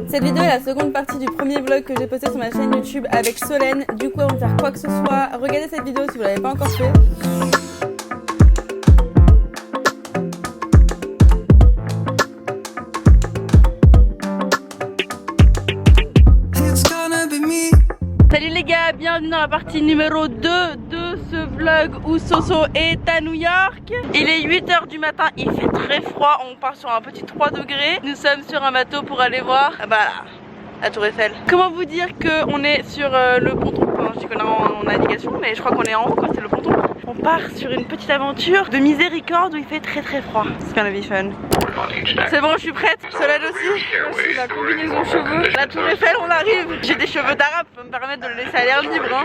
Cette vidéo est la seconde partie du premier vlog que j'ai posté sur ma chaîne YouTube avec Solène. Du coup, avant de faire quoi que ce soit, regardez cette vidéo si vous l'avez pas encore fait. Salut les gars, bienvenue dans la partie numéro 2 de ce vlog où Soso est à New York. Il est 8 h du matin, il fait très froid, on part sur un petit 3 degrés. Nous sommes sur un bateau pour aller voir la Tour Eiffel. Comment vous dire qu'on est sur le ponton? Enfin, je dis qu'on est en navigation, mais je crois qu'on est en haut quand c'est le ponton. On part sur une petite aventure de miséricorde où il fait très froid. C'est gonna be fun. C'est bon, je suis prête. Solène aussi. Voici la combinaison cheveux. La Tour Eiffel, on arrive. J'ai des cheveux d'arabe, peut me permettre de le laisser à l'air libre. Hein.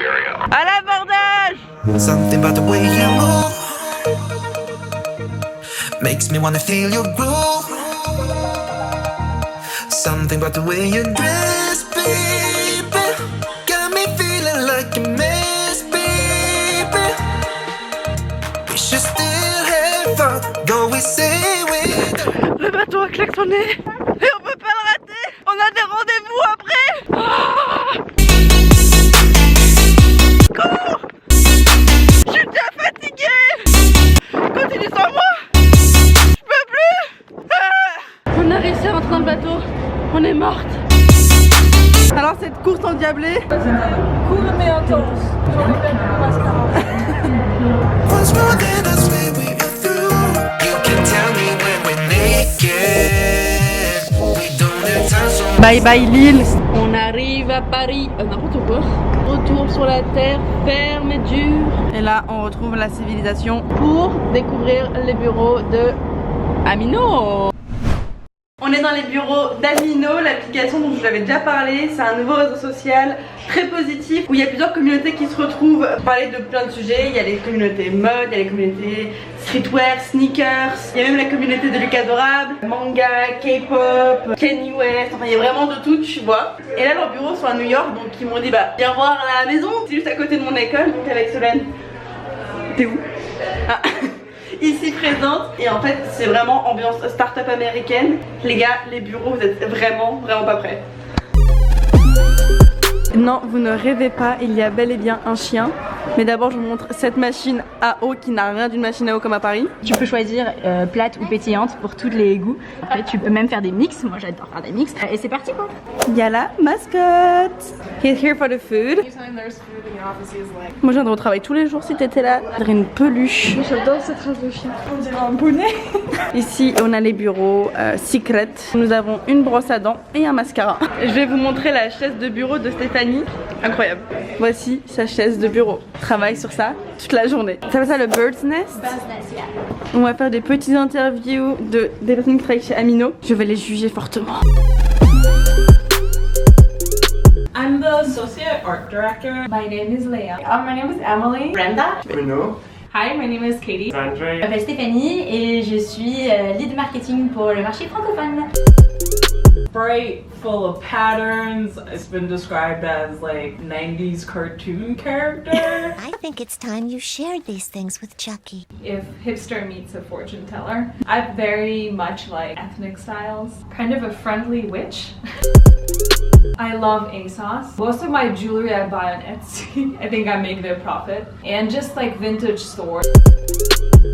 À l'abordage. Something about the way you move makes me wanna feel your groove. Something about the way you dress, baby, got me feeling like a mess, baby. We should still have fun, though we say we don't. Le bateau a klaxonné et on peut pas le rater. On a des rendez-vous après. Cours. Je suis déjà fatiguée. Continue sans moi. Je peux plus. On a réussi à rentrer dans le bateau. On est morte. Alors cette course endiablée, c'était court mais intense. J'en ai perdu mon mascara. Once more than us where we were through. You can tell me when we're naked. We don't have time, so Bye bye Lille. On arrive à Paris. N'importe quoi. Retour sur la terre ferme et dure. Et là on retrouve la civilisation pour découvrir les bureaux de Amino. On est dans les bureaux d'Amino, l'application dont je vous avais déjà parlé. C'est un nouveau réseau social très positif où il y a plusieurs communautés qui se retrouvent pour parler de plein de sujets. Il y a les communautés mode, il y a les communautés streetwear, sneakers. Il y a même la communauté de Lucas Adorable, manga, K-pop, Kanye West. Enfin il y a vraiment de tout, tu vois. Et là leurs bureaux sont à New York, donc ils m'ont dit viens voir la maison. C'est juste à côté de mon école, donc avec Solène. T'es où? Ah. Ici présente, et en fait c'est vraiment ambiance start-up américaine. Les gars, les bureaux, vous êtes vraiment pas prêts. Non, vous ne rêvez pas, il y a bel et bien un chien. Mais d'abord je vous montre cette machine à eau qui n'a rien d'une machine à eau comme à Paris. Tu peux choisir plate ou pétillante pour tous les goûts. Après tu peux même faire des mix, moi j'adore faire des mix. Et c'est parti quoi. Il y a la mascotte. He's here for the food. Moi je viendrais au travail tous les jours si t'étais là. On dirait une peluche. J'adore cette race de chien. On dirait un bonnet. Ici on a les bureaux secret. Nous avons une brosse à dents et un mascara. Je vais vous montrer la chaise de bureau de Stéphanie. Incroyable. Voici sa chaise de bureau. Travaille sur ça toute la journée. Ça s'appelle ça le Bird's Nest. On va faire des petites interviews des personnes qui travaillent chez Amino. Je vais les juger fortement. I'm the associate art director. My name is Leah. My name is Emily. Brenda. Bruno. Hi, my name is Katie. Andre. Je m'appelle Stéphanie et je suis lead marketing pour le marché francophone. Bright, full of patterns. It's been described as like 90s cartoon character. I think it's time you shared these things with Chucky. If hipster meets a fortune teller. I very much like ethnic styles. Kind of a friendly witch. I love ASOS. Most of my jewelry I buy on Etsy. I think I make their profit. And just like vintage stores.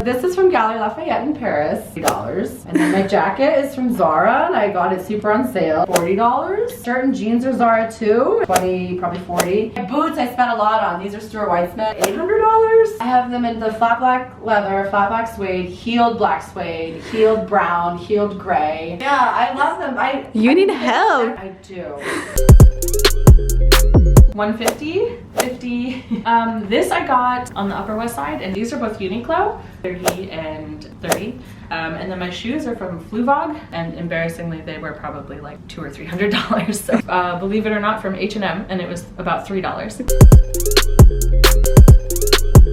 This is from Galeries Lafayette in Paris, $40. And then my jacket is from Zara and I got it super on sale, $40. Certain jeans are Zara too, 20, probably 40. My boots I spent a lot on. These are Stuart Weitzman, $800. I have them in the flat black leather, flat black suede, heeled black suede, heeled brown, heeled gray. Yeah, I love them. You need help. I do. 150, 50. This I got on the Upper West Side, and these are both Uniqlo, 30 and 30. And then my shoes are from Fluvog, and embarrassingly, they were probably like $200 or $300. So, believe it or not, from H&M, and it was about $3.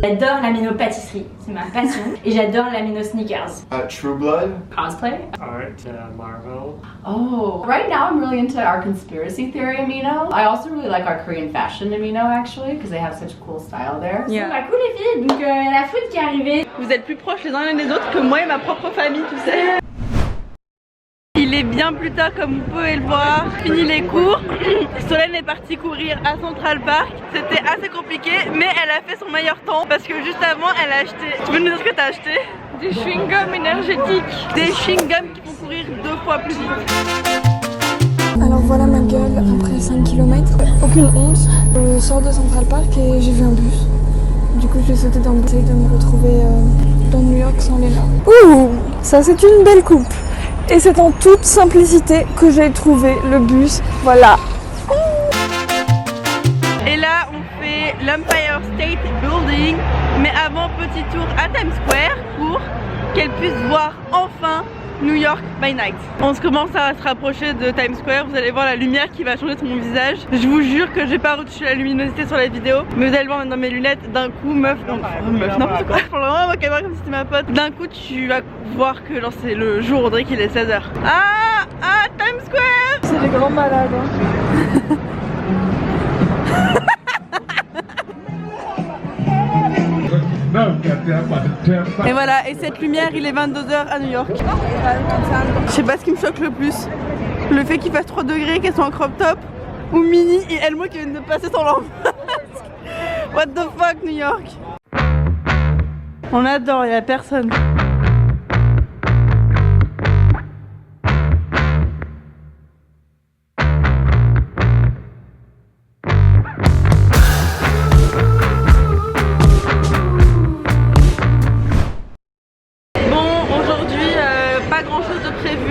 J'adore l'Amino pâtisserie, c'est ma passion. Et j'adore l'Amino sneakers. True Blood. Cosplay. Art, Marvel. Oh, right now I'm really into our conspiracy theory Amino. I also really like our Korean fashion Amino actually, because they have such a cool style there. Yeah. Bah cool les filles, donc la foot qui est arrivée. Vous êtes plus proches les uns des autres que moi et ma propre famille, tu sais. Il Il est bien plus tard comme vous pouvez le voir. Fini les cours. Solène est partie courir à Central Park. C'était assez compliqué mais elle a fait son meilleur temps parce que juste avant elle a acheté... Tu peux nous dire ce que t'as acheté? Des chewing-gums énergétiques. Des chewing-gums qui font courir 2 fois plus vite. Alors voilà ma gueule après 5 km. Aucune honte. Je sors de Central Park et j'ai vu un bus. Du coup je vais sauter dans le bouteille de me retrouver dans New York sans Léna. Ouh, ça c'est une belle coupe. Et c'est en toute simplicité que j'ai trouvé le bus. Voilà. Et là on fait l'Empire State Building. Mais avant, petit tour à Times Square pour qu'elle puisse voir enfin New York by night. On se commence à se rapprocher de Times Square. Vous allez voir la lumière qui va changer sur mon visage. Je vous jure que j'ai pas retouché la luminosité sur la vidéo. Mais vous allez voir dans mes lunettes, d'un coup meuf, n'importe quoi. Je prends vraiment ma caméra comme si c'était ma pote. D'un coup tu vas voir que c'est le jour, on dirait qu'il est 16h. Ah Times Square. C'est des grands malades hein. Et voilà, et cette lumière, il est 22h à New York. Je sais pas ce qui me choque le plus. Le fait qu'il fasse 3 degrés, qu'elle soit en crop top, ou mini, et elle moi qui vient de passer sans lampe. What the fuck New York. On adore, il y a personne.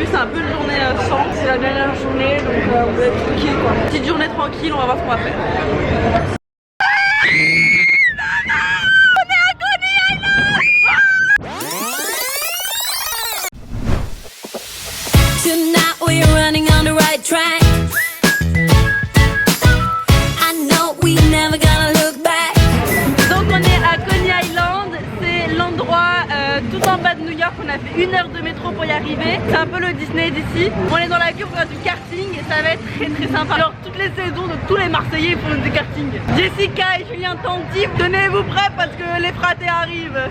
C'est un peu une journée sans, c'est la dernière journée donc on va être tranquille quoi. Petite journée tranquille, on va voir ce qu'on va faire. Tonight we're running on the right track. I know we never gonna look back. Donc on est à Coney Island, c'est l'endroit tout en bas de New York. On a fait 1 heure de métro pour y arriver. C'est un peu le Disney d'ici. On est dans la queue pour faire du karting et ça va être très sympa. Alors toutes les saisons de tous les Marseillais font du karting. Jessica et Julien Tanti, tenez-vous prêts parce que les fratés arrivent.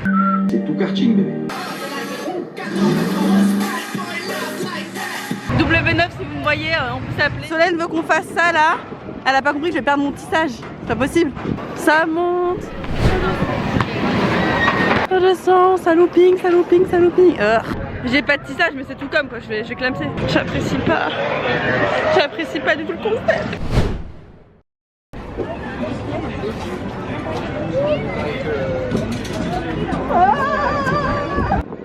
C'est tout karting bébé. W9 si vous me voyez, on peut s'appeler. Solène veut qu'on fasse ça là. Elle a pas compris que je vais perdre mon tissage. C'est pas possible. Ça monte. Ça descend, ça looping, ça looping, ça looping. J'ai pas de tissage mais c'est tout comme quoi, je vais clamser. J'apprécie pas du tout le concept.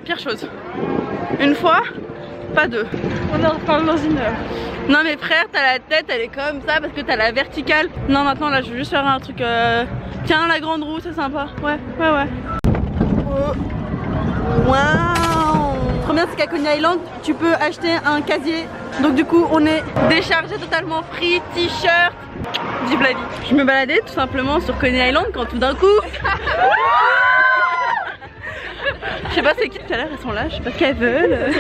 Pire chose. Une fois, pas deux. On en reparle dans 1 heure. Non mais frère, t'as la tête, elle est comme ça parce que t'as la verticale. Non maintenant là je veux juste faire un truc Tiens la grande roue, c'est sympa. Ouais. Waouh. Trop bien, c'est qu'à Coney Island tu peux acheter un casier. Donc du coup on est déchargé totalement, free, t-shirt. Vive la vie. Je me baladais tout simplement sur Coney Island quand tout d'un coup je sais pas c'est qui tout à l'heure, elles sont là, je sais pas ce qu'elles veulent.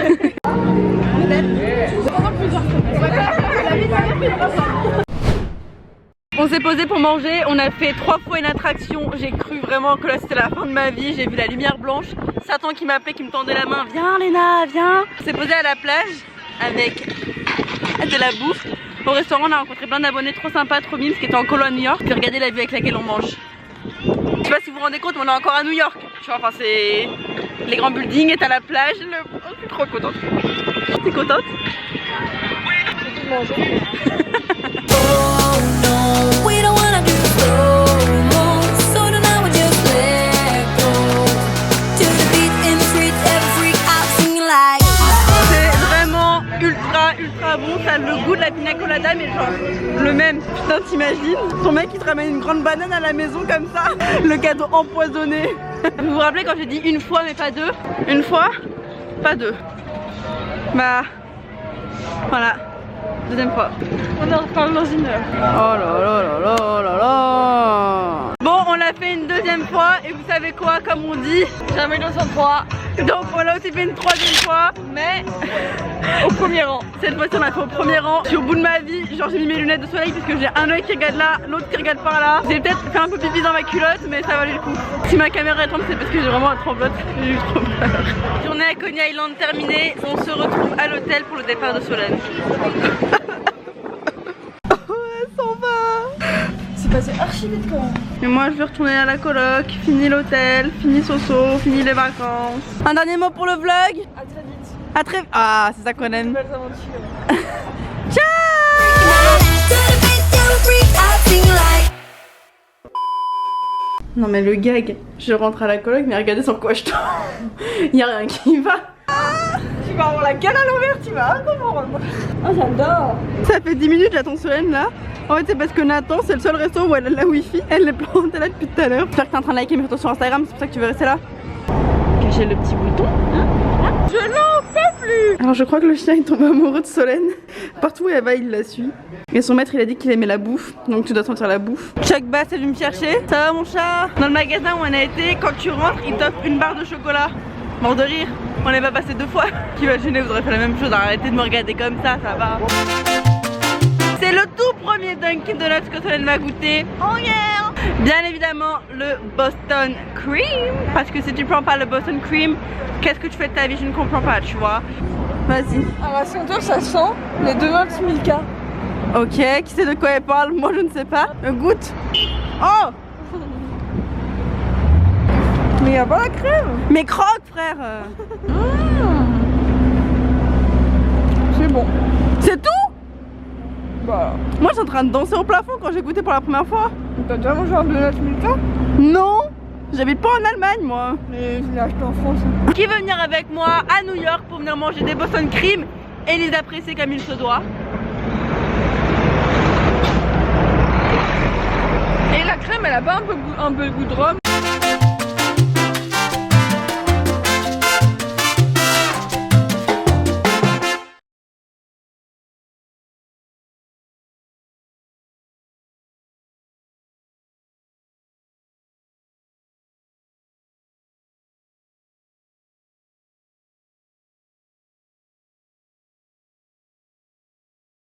On s'est posé pour manger, on a fait 3 fois une attraction. J'ai cru vraiment que là c'était la fin de ma vie. J'ai vu la lumière blanche, Satan qui m'appelait, qui me tendait la main. Viens Léna, viens. On s'est posé à la plage avec de la bouffe. Au restaurant on a rencontré plein d'abonnés trop sympas, trop mimes, qui étaient en colo à New York. Puis regardez la vue avec laquelle on mange. Je sais pas si vous vous rendez compte mais on est encore à New York. Tu vois, enfin c'est les grands buildings et t'as la plage. Oh, je suis trop contente. T'es contente? Ultra bon, ça a le goût de la pina colada mais genre le même. Putain t'imagines ton mec il te ramène une grande banane à la maison comme ça. Le cadeau empoisonné. Vous vous rappelez quand j'ai dit 1 fois mais pas 2? 1 fois, pas 2. Bah voilà, 2e fois. On en reparle dans 1 heure. Oh là là là là là là. Bon on l'a fait une deuxième fois et vous savez quoi, comme on dit, jamais 203. Donc on l'a aussi fait une troisième fois, mais au premier rang. Cette fois-ci on l'a fait au premier rang. Je suis au bout de ma vie, genre j'ai mis mes lunettes de soleil parce que j'ai un œil qui regarde là, l'autre qui regarde par là. J'ai peut-être fait un peu pipi dans ma culotte, mais ça valait le coup. Si ma caméra est tremble, c'est parce que j'ai vraiment un tremblote, j'ai eu trop peur. Journée à Coney Island terminée, on se retrouve à l'hôtel pour le départ de Solène. C'est passé archi vite quand même. Et moi je vais retourner à la coloc, fini l'hôtel, fini Soso, fini les vacances. Un dernier mot pour le vlog. À très vite. À très vite. Ah c'est ça qu'on aime. Belles aventures. Ciao. Non mais le gag, je rentre à la coloc mais regardez sur quoi je tombe. Y'a rien qui va. Tu vas avoir la gueule à l'envers, tu vas comprendre. Oh j'adore. Ça fait 10 minutes j'attends Solène là. En fait c'est parce que Nathan c'est le seul resto où elle a la wifi. Elle est plantée là depuis tout à l'heure. J'espère que t'es en train de liker mes photos sur Instagram, c'est pour ça que tu veux rester là. Cacher le petit bouton. Je n'en peux plus. Alors je crois que le chien il tombe amoureux de Solène. Partout où elle va il la suit. Et son maître il a dit qu'il aimait la bouffe. Donc tu dois sentir la bouffe. Chuck Bass est venu me chercher. Ça va mon chat? Dans le magasin où on a été, quand tu rentres il t'offre une barre de chocolat. Mort de rire. On n'est pas passé 2 fois. Qui va gêner, vous aurez fait la même chose. Arrêtez de me regarder comme ça va. C'est le tout premier Dunkin' Donuts que Solène va goûter. Oh yeah! Bien évidemment le Boston Cream. Parce que si tu prends pas le Boston Cream, qu'est-ce que tu fais de ta vie? Je ne comprends pas, tu vois. Vas-y. Alors si on tourne ça sent les donuts Milka. Ok, qui sait de quoi elle parle? Moi je ne sais pas. Goûte. Oh! Mais y'a pas la crème. Mais croque frère. C'est bon. C'est tout? Bah. Moi j'étais en train de danser au plafond quand j'ai goûté pour la première fois. T'as déjà mangé un donut Milka? Non, j'habite pas en Allemagne moi. Mais je l'ai acheté en France. Qui veut venir avec moi à New York pour venir manger des Boston Cream et les apprécier comme il se doit? Et la crème elle a pas un peu le goût de rhum?